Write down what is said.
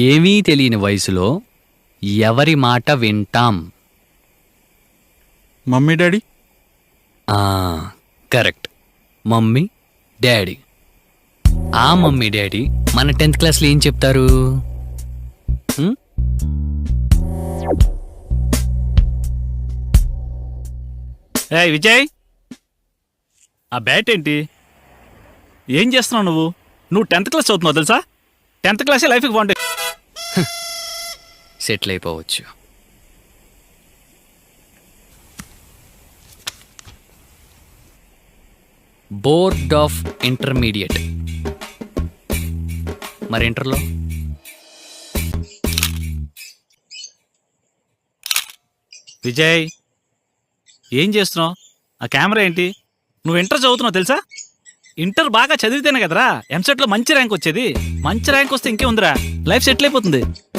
ఏమీ తెలియని వయసులో ఎవరి మాట వింటాం? Mummy daddy. Correct, mummy daddy. ఆ మమ్మీ డాడీ మన 10th క్లాస్లో ఏం చెప్తారు? ఏ విజయ్, ఆ బ్యాట్ ఏంటి? ఏం చేస్తున్నావు నువ్వు 10th క్లాస్ చదువుతున్నావు తెలుసా? 10th క్లాసే లైఫ్కి బాగుంటాయి. సెటిల్ అయిపోవచ్చు. Board of intermediate. మరి ఇంటర్లో విజయ్ ఏం చేస్తున్నావు? ఆ కెమెరా ఏంటి? నువ్వు ఇంటర్ చదువుతున్నావు తెలుసా? ఇంటర్ బాగా చదివితేనే కదరా ఎంసెట్లో మంచి ర్యాంక్ వచ్చేది. మంచి ర్యాంక్ వస్తే ఇంకే ఉందిరా, లైఫ్ సెటిల్ అయిపోతుంది.